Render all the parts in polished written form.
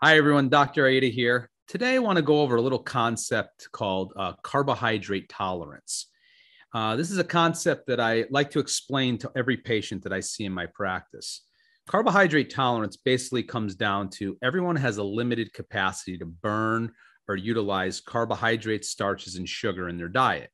Hi, everyone. Dr. Aieta here. Today, I want to go over a little concept called carbohydrate tolerance. This is a concept that I like to explain to every patient that I see in my practice. Carbohydrate tolerance basically comes down to everyone has a limited capacity to burn or utilize carbohydrates, starches, and sugar in their diet.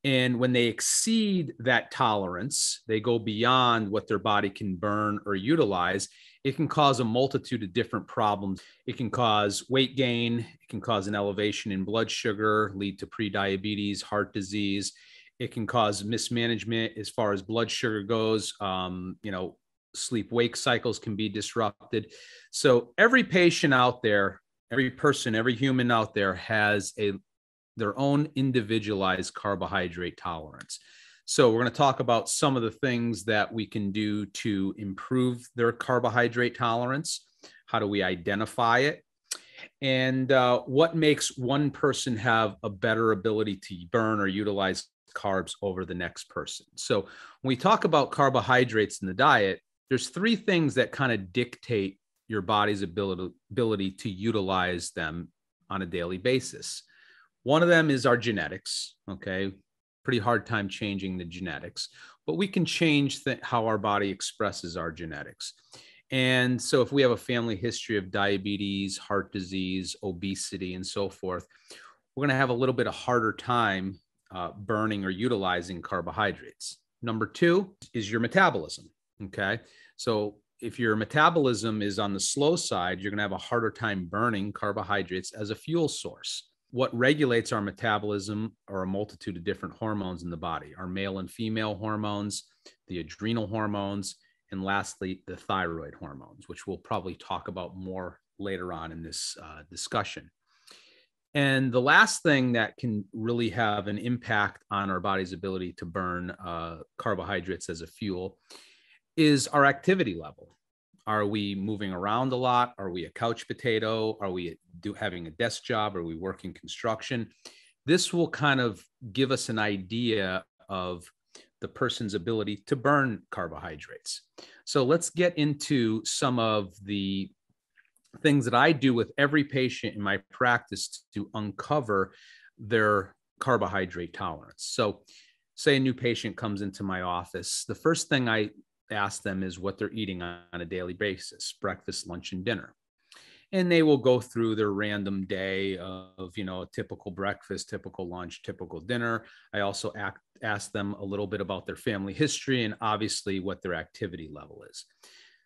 And when they exceed that tolerance, they go beyond what their body can burn or utilize. It can cause a multitude of different problems. It can cause weight gain. It can cause an elevation in blood sugar, lead to prediabetes, heart disease. It can cause mismanagement as far as blood sugar goes. Sleep-wake cycles can be disrupted. So every patient out there, every person, every human out there has their own individualized carbohydrate tolerance. So we're going to talk about some of the things that we can do to improve their carbohydrate tolerance. How do we identify it? And what makes one person have a better ability to burn or utilize carbs over the next person? So when we talk about carbohydrates in the diet, there's three things that kind of dictate your body's ability to utilize them on a daily basis. One of them is our genetics, okay? Pretty hard time changing the genetics, but we can change how our body expresses our genetics. And so if we have a family history of diabetes, heart disease, obesity, and so forth, we're going to have a little bit of harder time burning or utilizing carbohydrates. Number two is your metabolism, okay? So if your metabolism is on the slow side, you're going to have a harder time burning carbohydrates as a fuel source. What regulates our metabolism are a multitude of different hormones in the body, our male and female hormones, the adrenal hormones, and lastly, the thyroid hormones, which we'll probably talk about more later on in this discussion. And the last thing that can really have an impact on our body's ability to burn carbohydrates as a fuel is our activity level. Are we moving around a lot? Are we a couch potato? Are we having a desk job? Are we working construction? This will kind of give us an idea of the person's ability to burn carbohydrates. So let's get into some of the things that I do with every patient in my practice to uncover their carbohydrate tolerance. So say a new patient comes into my office. The first thing I ask them is what they're eating on a daily basis, breakfast, lunch, and dinner. And they will go through their random day of, a typical breakfast, typical lunch, typical dinner. I also ask them a little bit about their family history and obviously what their activity level is.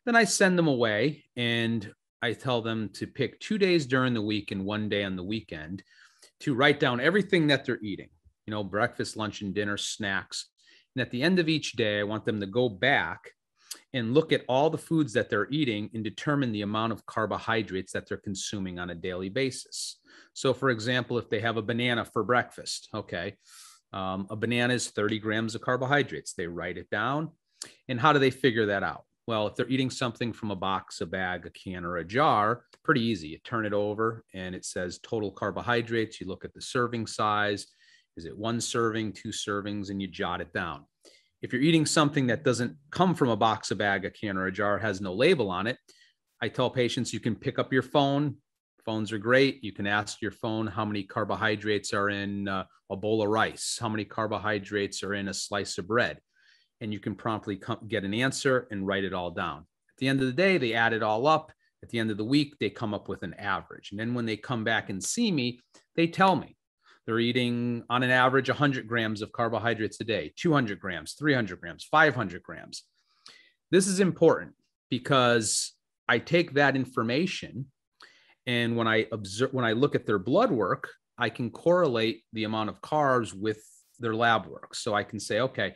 Then I send them away and I tell them to pick 2 days during the week and 1 day on the weekend to write down everything that they're eating, breakfast, lunch, and dinner, snacks. And at the end of each day, I want them to go back and look at all the foods that they're eating and determine the amount of carbohydrates that they're consuming on a daily basis. So for example, if they have a banana for breakfast, okay, a banana is 30 grams of carbohydrates. They write it down. And how do they figure that out? Well, if they're eating something from a box, a bag, a can, or a jar, pretty easy. You turn it over and it says total carbohydrates. You look at the serving size. Is it 1 serving, 2 servings, and you jot it down. If you're eating something that doesn't come from a box, a bag, a can, or a jar, has no label on it, I tell patients you can pick up your phone. Phones are great. You can ask your phone how many carbohydrates are in a bowl of rice, how many carbohydrates are in a slice of bread, and you can promptly get an answer and write it all down. At the end of the day, they add it all up. At the end of the week, they come up with an average. And then when they come back and see me, they tell me. They're eating on an average 100 grams of carbohydrates a day, 200 grams, 300 grams, 500 grams. This is important because I take that information and when I look at their blood work, I can correlate the amount of carbs with their lab work. So I can say, okay,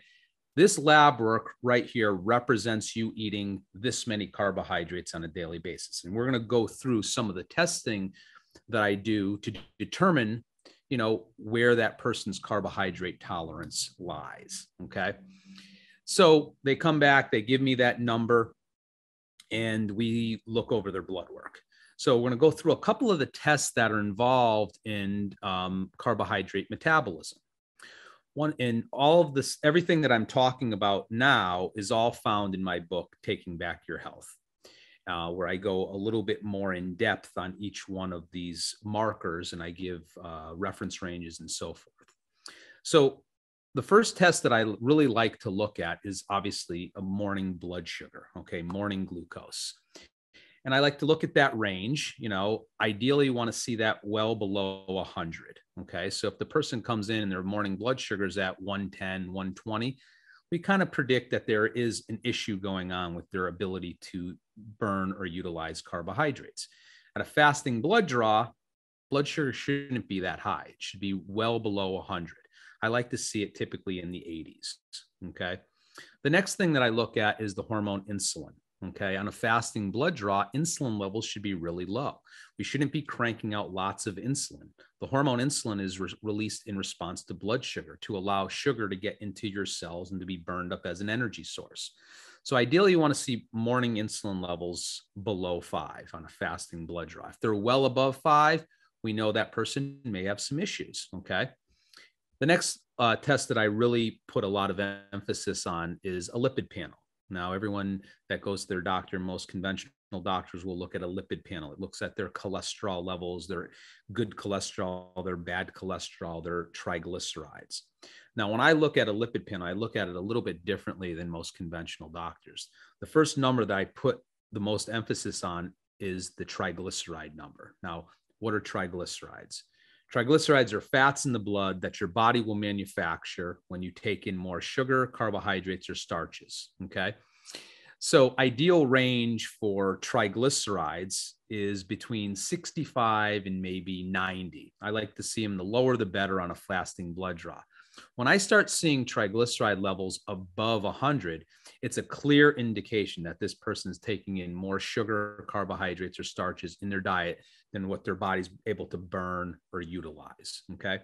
this lab work right here represents you eating this many carbohydrates on a daily basis. And we're going to go through some of the testing that I do to determine where that person's carbohydrate tolerance lies. Okay. So they come back, they give me that number, and we look over their blood work. So we're going to go through a couple of the tests that are involved in carbohydrate metabolism. One, in all of this, everything that I'm talking about now is all found in my book, Taking Back Your Health. where I go a little bit more in depth on each one of these markers, and I give reference ranges and so forth. So the first test that I really like to look at is obviously a morning blood sugar, okay, morning glucose. And I like to look at that range. Ideally you want to see that well below 100. Okay. So if the person comes in and their morning blood sugar is at 110, 120, we kind of predict that there is an issue going on with their ability to burn or utilize carbohydrates. At a fasting blood draw, blood sugar shouldn't be that high. It should be well below 100. I like to see it typically in the 80s. Okay. The next thing that I look at is the hormone insulin. Okay. On a fasting blood draw, insulin levels should be really low. We shouldn't be cranking out lots of insulin. The hormone insulin is released in response to blood sugar to allow sugar to get into your cells and to be burned up as an energy source. So ideally, you want to see morning insulin levels below 5 on a fasting blood draw. If they're well above 5, we know that person may have some issues. Okay. The next test that I really put a lot of emphasis on is a lipid panel. Now, everyone that goes to their doctor, most conventional doctors will look at a lipid panel. It looks at their cholesterol levels, their good cholesterol, their bad cholesterol, their triglycerides. Now, when I look at a lipid panel, I look at it a little bit differently than most conventional doctors. The first number that I put the most emphasis on is the triglyceride number. Now, what are triglycerides? Triglycerides are fats in the blood that your body will manufacture when you take in more sugar, carbohydrates, or starches. Okay. So ideal range for triglycerides is between 65 and maybe 90. I like to see them, the lower the better on a fasting blood draw. When I start seeing triglyceride levels above 100, it's a clear indication that this person is taking in more sugar, carbohydrates, or starches in their diet than what their body's able to burn or utilize. Okay.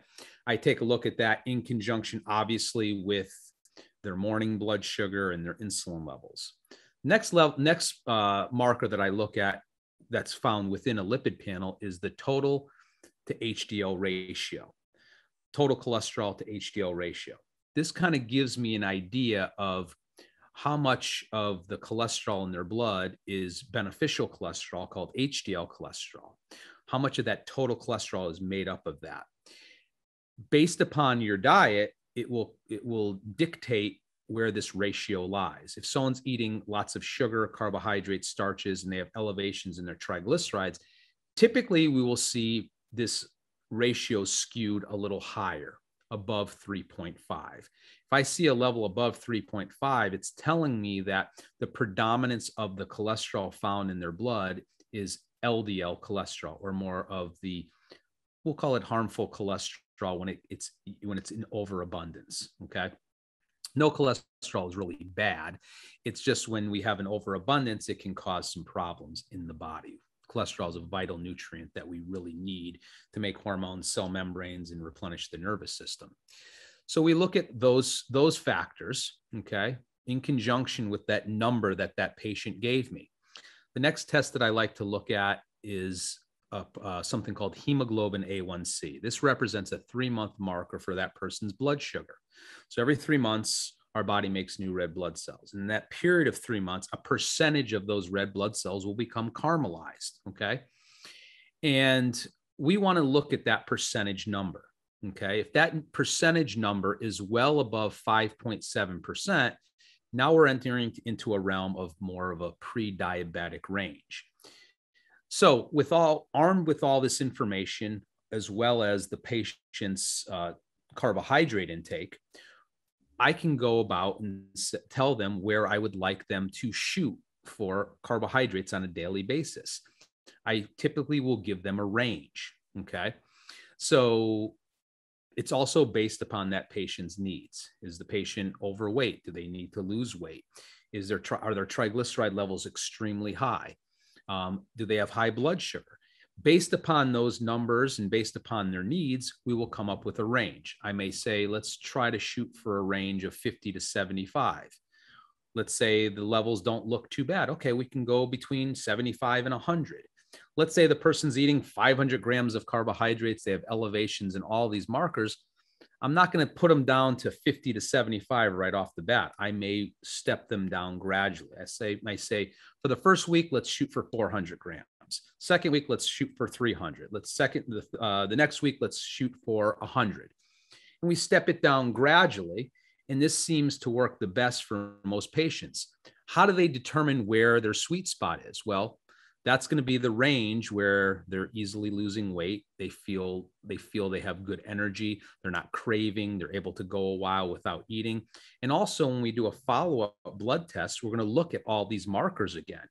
I take a look at that in conjunction, obviously, with their morning blood sugar and their insulin levels. Next marker that I look at that's found within a lipid panel is the total to HDL ratio, total cholesterol to HDL ratio. This kind of gives me an idea of how much of the cholesterol in their blood is beneficial cholesterol called HDL cholesterol. How much of that total cholesterol is made up of that? Based upon your diet, it will dictate where this ratio lies. If someone's eating lots of sugar, carbohydrates, starches, and they have elevations in their triglycerides, typically we will see this ratio skewed a little higher, above 3.5. If I see a level above 3.5, it's telling me that the predominance of the cholesterol found in their blood is LDL cholesterol, or more of the, we'll call it harmful cholesterol when it's in overabundance. Okay. No cholesterol is really bad. It's just when we have an overabundance, it can cause some problems in the body. Cholesterol is a vital nutrient that we really need to make hormones, cell membranes, and replenish the nervous system. So we look at those factors, okay, in conjunction with that number that patient gave me. The next test that I like to look at is something called hemoglobin A1C. This represents a 3-month marker for that person's blood sugar. So every 3 months, our body makes new red blood cells. And in that period of 3 months, a percentage of those red blood cells will become caramelized, okay? And we want to look at that percentage number, okay? If that percentage number is well above 5.7%, now we're entering into a realm of more of a pre-diabetic range. So armed with all this information, as well as the patient's carbohydrate intake, I can go about and tell them where I would like them to shoot for carbohydrates on a daily basis. I typically will give them a range, okay? So it's also based upon that patient's needs. Is the patient overweight? Do they need to lose weight? Are their triglyceride levels extremely high? Do they have high blood sugar? Based upon those numbers and based upon their needs, we will come up with a range. I may say, let's try to shoot for a range of 50 to 75. Let's say the levels don't look too bad. Okay, we can go between 75 and 100. Let's say the person's eating 500 grams of carbohydrates. They have elevations in all these markers. I'm not going to put them down to 50 to 75 right off the bat. I may step them down gradually. I say For the first week, let's shoot for 400 grams. Second week, let's shoot for 300. The next week, let's shoot for 100. And we step it down gradually. And this seems to work the best for most patients. How do they determine where their sweet spot is? Well, that's going to be the range where they're easily losing weight. They feel they have good energy. They're not craving. They're able to go a while without eating. And also, when we do a follow-up blood test, we're going to look at all these markers again.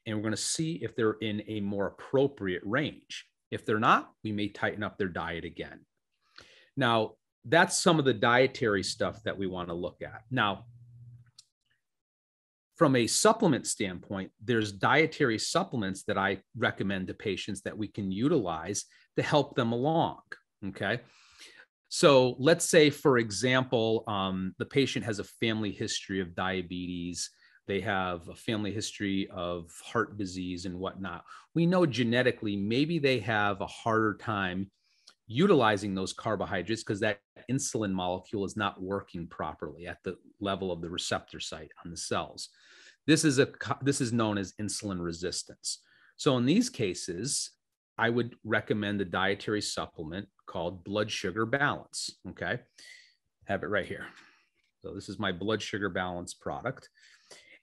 And we're going to see if they're in a more appropriate range. If they're not, we may tighten up their diet again. Now, that's some of the dietary stuff that we want to look at. Now, from a supplement standpoint, there's dietary supplements that I recommend to patients that we can utilize to help them along, okay? So let's say, for example, the patient has a family history of diabetes. They have a family history of heart disease and whatnot. We know genetically, maybe they have a harder time utilizing those carbohydrates because that insulin molecule is not working properly at the level of the receptor site on the cells. This is known as insulin resistance. So in these cases, I would recommend a dietary supplement called blood sugar balance. Okay, have it right here. So this is my blood sugar balance product.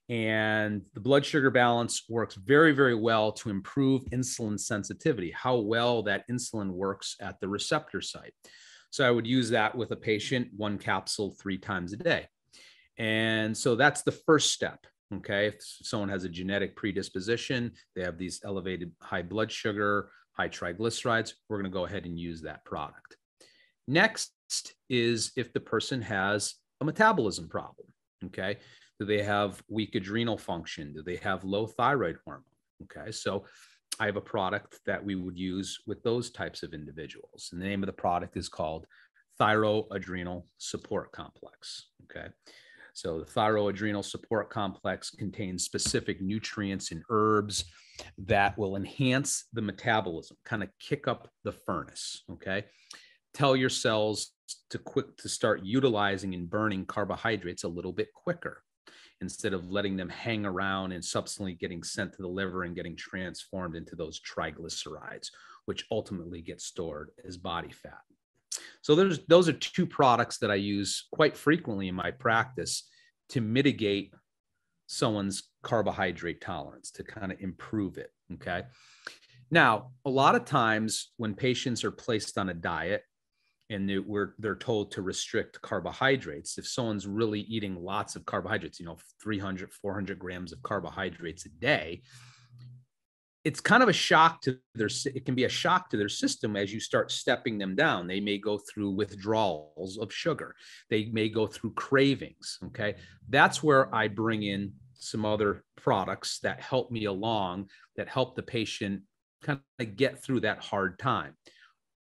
And the blood sugar balance works very, very well to improve insulin sensitivity, how well that insulin works at the receptor site. So I would use that with a patient, 1 capsule 3 times a day. And so that's the first step. Okay, if someone has a genetic predisposition, they have these elevated high blood sugar, high triglycerides, we're going to go ahead and use that product. Next is if the person has a metabolism problem. Okay, do they have weak adrenal function? Do they have low thyroid hormone? Okay, so I have a product that we would use with those types of individuals. And the name of the product is called Thyroadrenal Support Complex. Okay. So the thyroadrenal support complex contains specific nutrients and herbs that will enhance the metabolism, kind of kick up the furnace, okay? Tell your cells to start utilizing and burning carbohydrates a little bit quicker instead of letting them hang around and subsequently getting sent to the liver and getting transformed into those triglycerides, which ultimately get stored as body fat. So those are 2 products that I use quite frequently in my practice to mitigate someone's carbohydrate tolerance, to kind of improve it, okay? Now, a lot of times when patients are placed on a diet and they're told to restrict carbohydrates, if someone's really eating lots of carbohydrates, 300, 400 grams of carbohydrates a day, it's kind of a shock to it can be a shock to their system as you start stepping them down. They may go through withdrawals of sugar. They may go through cravings, okay? That's where I bring in some other products that help me along, that help the patient kind of get through that hard time.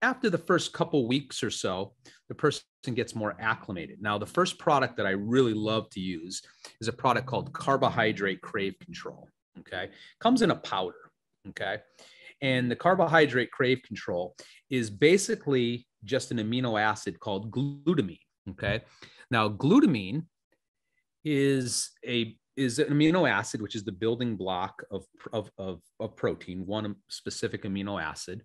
After the first couple weeks or so, the person gets more acclimated. Now, the first product that I really love to use is a product called Carbohydrate Crave Control, okay? Comes in a powder. Okay. And the carbohydrate crave control is basically just an amino acid called glutamine. Okay. Now, glutamine is an amino acid, which is the building block of protein, one specific amino acid.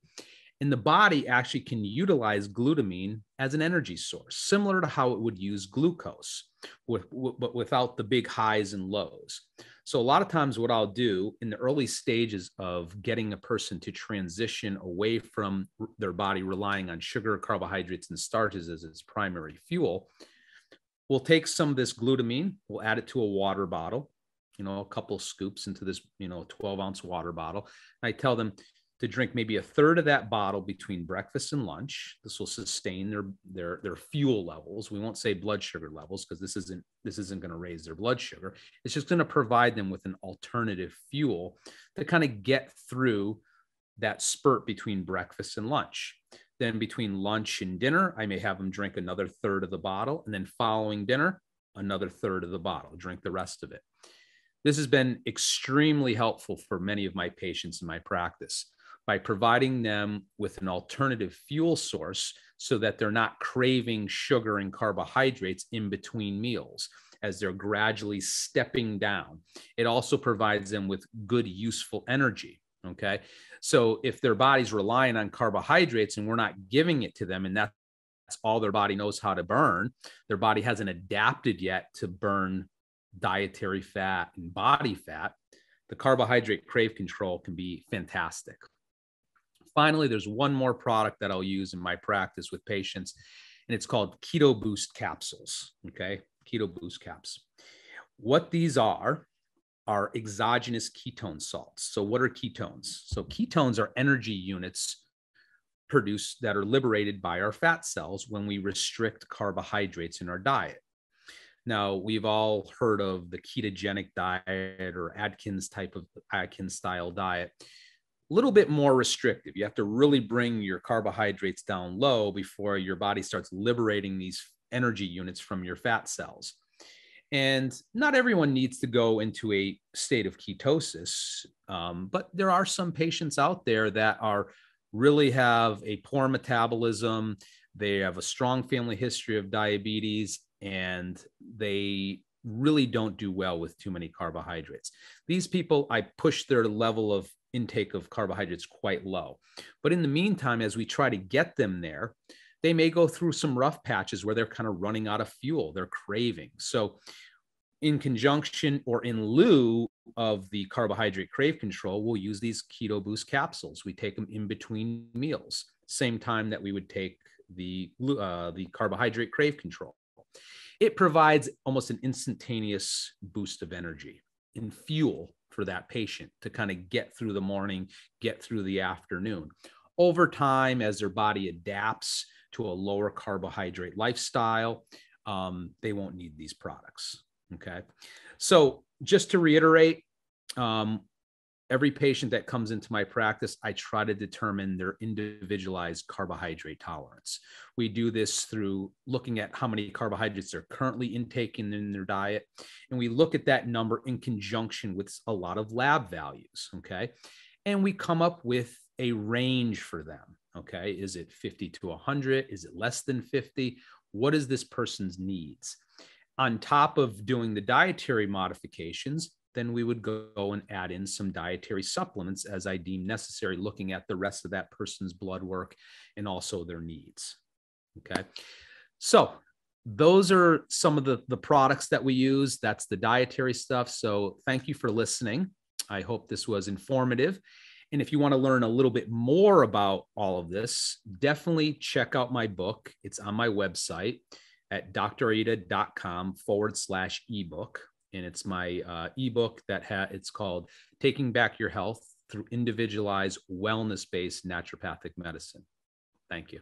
And the body actually can utilize glutamine as an energy source, similar to how it would use glucose, but without the big highs and lows. So a lot of times what I'll do in the early stages of getting a person to transition away from their body relying on sugar, carbohydrates, and starches as its primary fuel, we'll take some of this glutamine, we'll add it to a water bottle, a couple scoops into this, 12-ounce water bottle. And I tell them to drink maybe a third of that bottle between breakfast and lunch. This will sustain their fuel levels. We won't say blood sugar levels because this isn't going to raise their blood sugar. It's just going to provide them with an alternative fuel to kind of get through that spurt between breakfast and lunch. Then between lunch and dinner, I may have them drink another third of the bottle, and then following dinner, another third of the bottle, drink the rest of it. This has been extremely helpful for many of my patients in my practice, by providing them with an alternative fuel source so that they're not craving sugar and carbohydrates in between meals. as they're gradually stepping down. It also provides them with good, useful energy. Okay. So if their body's relying on carbohydrates and we're not giving it to them, and that's all their body knows how to burn, their body hasn't adapted yet to burn dietary fat and body fat, the carbohydrate crave control can be fantastic. Finally, there's one more product that I'll use in my practice with patients, and it's called Keto Boost capsules. Okay. Keto Boost caps. What these are exogenous ketone salts. So what are ketones? So ketones are energy units produced that are liberated by our fat cells when we restrict carbohydrates in our diet. Now, we've all heard of the ketogenic diet or Atkins style diet. A little bit more restrictive. You have to really bring your carbohydrates down low before your body starts liberating these energy units from your fat cells. And not everyone needs to go into a state of ketosis, but there are some patients out there that really have a poor metabolism. They have a strong family history of diabetes, and they really don't do well with too many carbohydrates. These people, I push their level of intake of carbohydrates quite low. But in the meantime, as we try to get them there, they may go through some rough patches where they're kind of running out of fuel, they're craving. So in conjunction or in lieu of the carbohydrate crave control, we'll use these Keto Boost capsules. We take them in between meals, same time that we would take the carbohydrate crave control. It provides almost an instantaneous boost of energy and fuel for that patient to kind of get through the morning, get through the afternoon. Over time, as their body adapts to a lower carbohydrate lifestyle, they won't need these products. Okay. So just to reiterate, every patient that comes into my practice, I try to determine their individualized carbohydrate tolerance. We do this through looking at how many carbohydrates they're currently intaking in their diet. And we look at that number in conjunction with a lot of lab values. Okay. And we come up with a range for them. Okay. Is it 50 to 100? Is it less than 50? What is this person's needs? On top of doing the dietary modifications, then we would go and add in some dietary supplements as I deem necessary, looking at the rest of that person's blood work and also their needs. Okay. So those are some of the products that we use. That's the dietary stuff. So thank you for listening. I hope this was informative. And if you want to learn a little bit more about all of this, definitely check out my book. It's on my website at draieta.com/ebook. And it's my ebook it's called Taking Back Your Health Through Individualized Wellness-Based Naturopathic Medicine. Thank you.